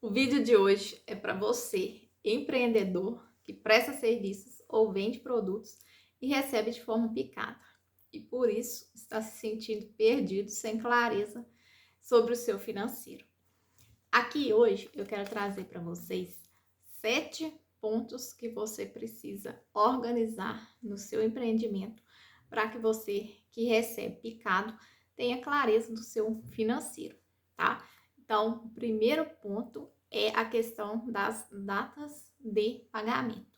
O vídeo de hoje é para você, empreendedor, que presta serviços ou vende produtos e recebe de forma picada. E por isso está se sentindo perdido, sem clareza sobre o seu financeiro. Aqui hoje eu quero trazer para vocês 7 pontos que você precisa organizar no seu empreendimento para que você que recebe picado tenha clareza do seu financeiro, tá? Então, o primeiro ponto é a questão das datas de pagamento.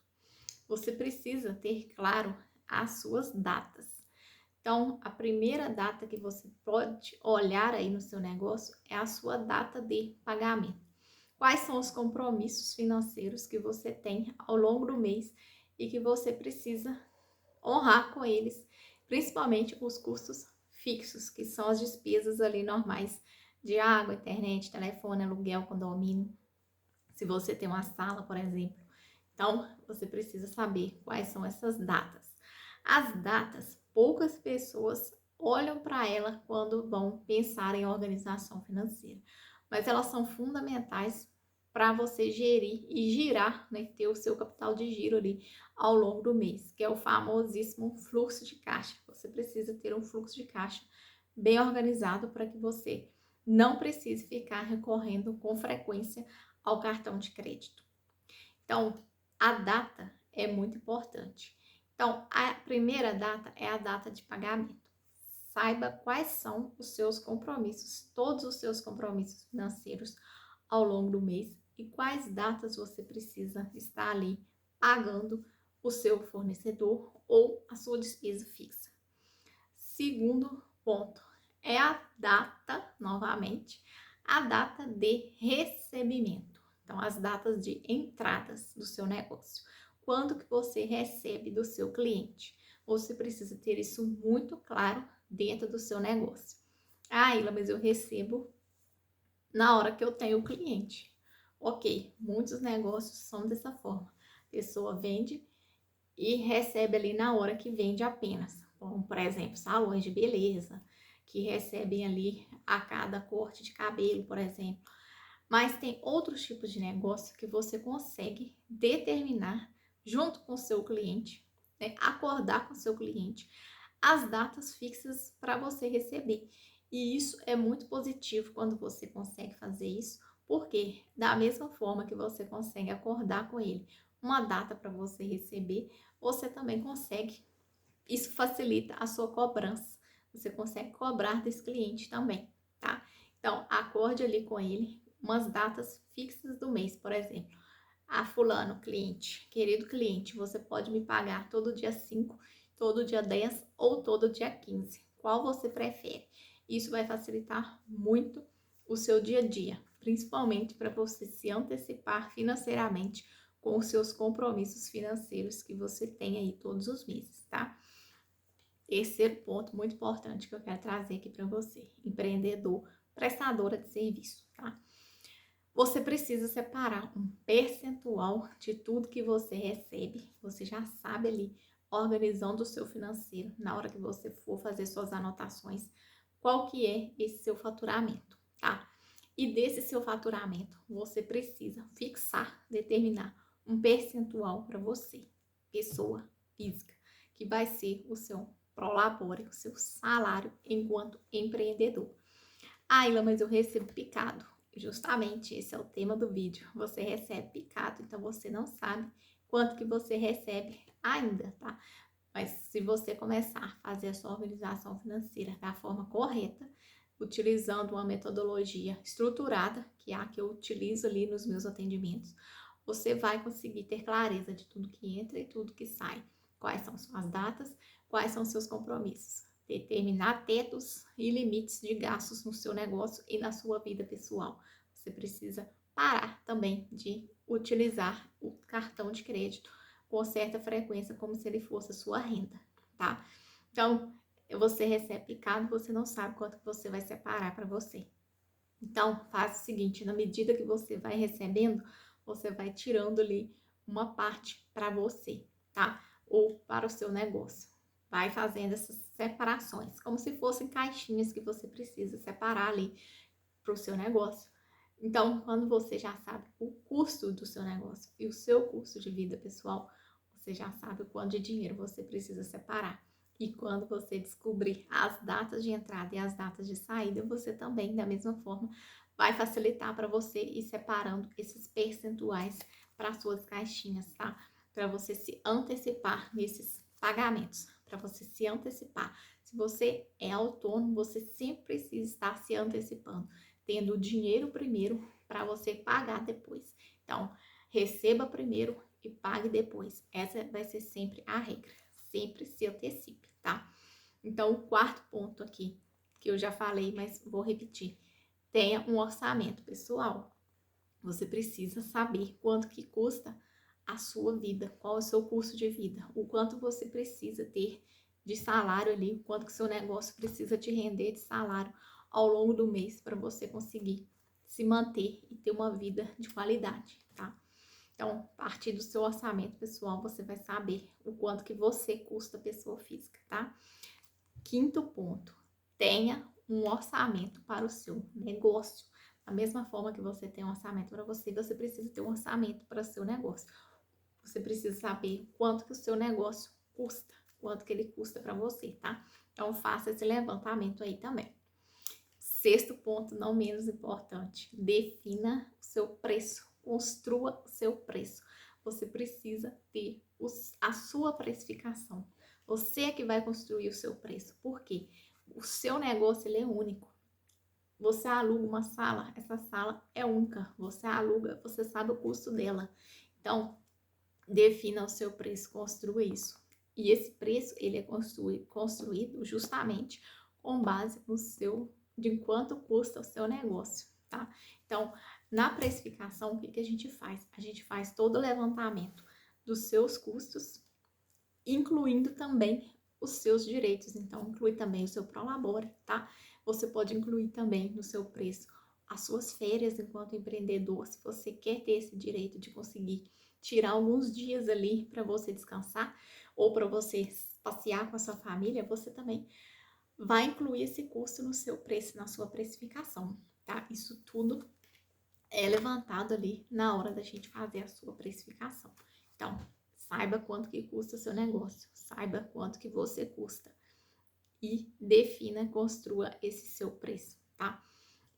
Você precisa ter claro as suas datas. Então, a primeira data que você pode olhar aí no seu negócio é a sua data de pagamento. Quais são os compromissos financeiros que você tem ao longo do mês e que você precisa honrar com eles, principalmente os custos fixos, que são as despesas ali normais de água, internet, telefone, aluguel, condomínio. Se você tem uma sala, por exemplo. Então, você precisa saber quais são essas datas. As datas, poucas pessoas olham para ela quando vão pensar em organização financeira, mas elas são fundamentais para você gerir e girar, né, ter o seu capital de giro ali ao longo do mês, que é o famosíssimo fluxo de caixa. Você precisa ter um fluxo de caixa bem organizado para que você não precise ficar recorrendo com frequência ao cartão de crédito. Então, a data é muito importante. Então, a primeira data é a data de pagamento. Saiba quais são os seus compromissos, todos os seus compromissos financeiros ao longo do mês e quais datas você precisa estar ali pagando o seu fornecedor ou a sua despesa fixa. Segundo ponto é a data, novamente, a data de recebimento. Então, as datas de entradas do seu negócio. Quando que você recebe do seu cliente? Você precisa ter isso muito claro dentro do seu negócio. Ah, Ila, mas eu recebo na hora que eu tenho o cliente. Ok, muitos negócios são dessa forma. A pessoa vende e recebe ali na hora que vende apenas. Como, por exemplo, salões de beleza, que recebem ali a cada corte de cabelo, por exemplo. Mas tem outros tipos de negócio que você consegue determinar junto com o seu cliente, né? Acordar com o seu cliente as datas fixas para você receber. E isso é muito positivo quando você consegue fazer isso, porque da mesma forma que você consegue acordar com ele uma data para você receber, você também consegue. Isso facilita a sua cobrança. Você consegue cobrar desse cliente também, tá? Então, acorde ali com ele umas datas fixas do mês, por exemplo. Ah, fulano, cliente, querido cliente, você pode me pagar todo dia 5, todo dia 10 ou todo dia 15. Qual você prefere? Isso vai facilitar muito o seu dia a dia, principalmente para você se antecipar financeiramente com os seus compromissos financeiros que você tem aí todos os meses, tá? Terceiro ponto muito importante que eu quero trazer aqui para você, empreendedor, prestadora de serviço, tá? Você precisa separar um percentual de tudo que você recebe. Você já sabe ali, organizando o seu financeiro, na hora que você for fazer suas anotações, qual que é esse seu faturamento, tá? E desse seu faturamento, você precisa fixar, determinar um percentual para você, pessoa física, que vai ser o seu prolabore, o seu salário enquanto empreendedor. Ah, Ila, mas eu recebo picado. Justamente esse é o tema do vídeo. Você recebe picado, então você não sabe quanto que você recebe ainda, tá? Mas se você começar a fazer a sua organização financeira da forma correta, utilizando uma metodologia estruturada, que é a que eu utilizo ali nos meus atendimentos, você vai conseguir ter clareza de tudo que entra e tudo que sai. Quais são suas datas, quais são seus compromissos. Determinar tetos e limites de gastos no seu negócio e na sua vida pessoal. Você precisa parar também de utilizar o cartão de crédito com certa frequência, como se ele fosse a sua renda, tá? Então, você recebe picado, você não sabe quanto que você vai separar para você. Então, faça o seguinte, na medida que você vai recebendo, você vai tirando ali uma parte para você, tá? Ou para o seu negócio. Vai fazendo essas separações, como se fossem caixinhas que você precisa separar ali para o seu negócio. Então, quando você já sabe o custo do seu negócio e o seu custo de vida pessoal, você já sabe o quanto de dinheiro você precisa separar. E quando você descobrir as datas de entrada e as datas de saída, você também, da mesma forma, vai facilitar para você ir separando esses percentuais para suas caixinhas, tá? Para você se antecipar nesses pagamentos, para você se antecipar. Se você é autônomo, você sempre precisa estar se antecipando, tendo o dinheiro primeiro para você pagar depois. Então, receba primeiro e pague depois. Essa vai ser sempre a regra. Sempre se antecipe, tá? Então, o quarto ponto aqui, que eu já falei, mas vou repetir. Tenha um orçamento pessoal. Você precisa saber quanto que custa a sua vida, qual é o seu custo de vida, o quanto você precisa ter de salário ali, o quanto que seu negócio precisa te render de salário ao longo do mês para você conseguir se manter e ter uma vida de qualidade, tá? Então, a partir do seu orçamento pessoal, você vai saber o quanto que você custa pessoa física, tá? Quinto ponto, tenha um orçamento para o seu negócio. Da mesma forma que você tem um orçamento para você, você precisa ter um orçamento para o seu negócio. Você precisa saber quanto que o seu negócio custa, quanto que ele custa para você, tá? Então, faça esse levantamento aí também. Sexto ponto, não menos importante, defina o seu preço, construa o seu preço. Você precisa ter a sua precificação. Você é que vai construir o seu preço. Por quê? O seu negócio ele é único. Você aluga uma sala, essa sala é única. Você aluga, você sabe o custo dela. Então, defina o seu preço, construa isso. E esse preço ele é construído justamente com base no seu de quanto custa o seu negócio, tá? Então, na precificação, o que que a gente faz? A gente faz todo o levantamento dos seus custos, incluindo também os seus direitos. Então, inclui também o seu prolabore, tá? Você pode incluir também no seu preço as suas férias enquanto empreendedor, se você quer ter esse direito de conseguir tirar alguns dias ali para você descansar ou para você passear com a sua família, você também vai incluir esse custo no seu preço, na sua precificação, tá? Isso tudo é levantado ali na hora da gente fazer a sua precificação. Então, saiba quanto que custa o seu negócio, saiba quanto que você custa e defina, construa esse seu preço, tá?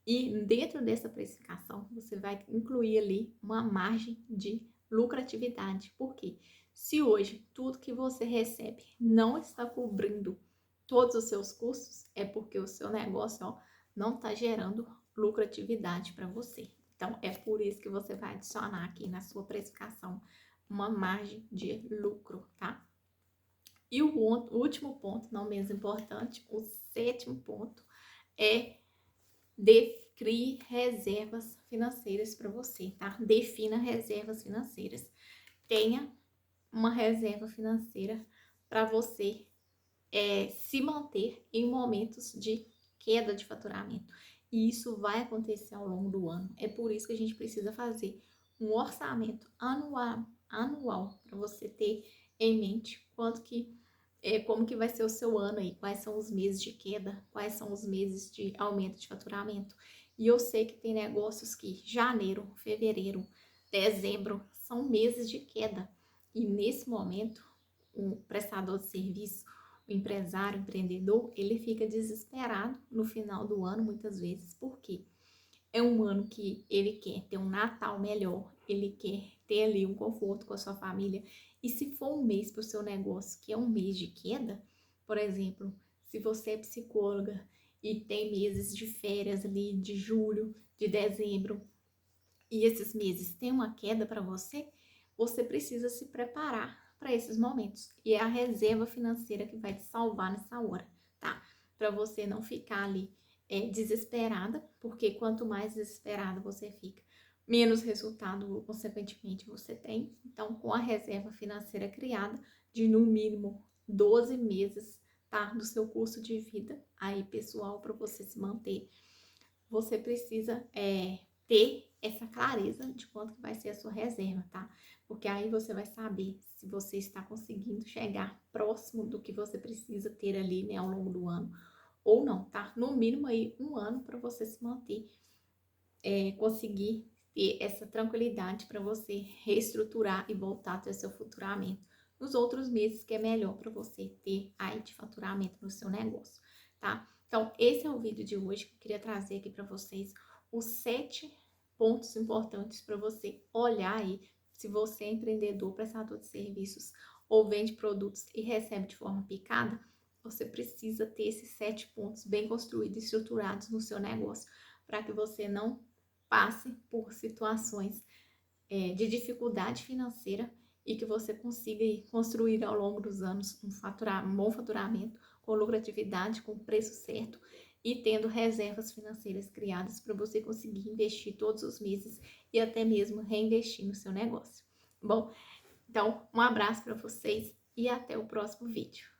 E dentro dessa precificação, você vai incluir ali uma margem de lucratividade. Por quê? Se hoje tudo que você recebe não está cobrindo todos os seus custos, é porque o seu negócio, ó, não está gerando lucratividade para você. Então, é por isso que você vai adicionar aqui na sua precificação uma margem de lucro, tá? E o último ponto, não menos importante, o sétimo ponto, é crie reservas financeiras para você, tá? Defina reservas financeiras. Tenha uma reserva financeira para você se manter em momentos de queda de faturamento. E isso vai acontecer ao longo do ano. É por isso que a gente precisa fazer um orçamento anual para você ter em mente quanto que como que vai ser o seu ano aí, quais são os meses de queda, quais são os meses de aumento de faturamento. E eu sei que tem negócios que janeiro, fevereiro, dezembro são meses de queda. E nesse momento, o prestador de serviço, o empresário, o empreendedor, ele fica desesperado no final do ano, muitas vezes, porque é um ano que ele quer ter um Natal melhor, ele quer ter ali um conforto com a sua família. E se for um mês para o seu negócio, que é um mês de queda, por exemplo, se você é psicóloga e tem meses de férias ali de julho, de dezembro, e esses meses tem uma queda para você, você precisa se preparar para esses momentos. E é a reserva financeira que vai te salvar nessa hora, tá? Para você não ficar ali desesperada, porque quanto mais desesperada você fica, menos resultado, consequentemente, você tem. Então, com a reserva financeira criada de no mínimo 12 meses, tá? Do seu custo de vida aí, pessoal, para você se manter, você precisa ter essa clareza de quanto que vai ser a sua reserva, tá? Porque aí você vai saber se você está conseguindo chegar próximo do que você precisa ter ali, né, ao longo do ano ou não, tá? No mínimo aí um ano para você se manter conseguir ter essa tranquilidade para você reestruturar e voltar a ter seu faturamento nos outros meses, que é melhor para você ter aí de faturamento no seu negócio, tá? Então, esse é o vídeo de hoje que eu queria trazer aqui para vocês os 7 pontos importantes para você olhar aí se você é empreendedor, prestador de serviços ou vende produtos e recebe de forma picada. Você precisa ter esses 7 pontos bem construídos e estruturados no seu negócio, para que você não passe por situações de dificuldade financeira e que você consiga construir ao longo dos anos um bom faturamento, com lucratividade, com preço certo e tendo reservas financeiras criadas para você conseguir investir todos os meses e até mesmo reinvestir no seu negócio. Bom, então um abraço para vocês e até o próximo vídeo.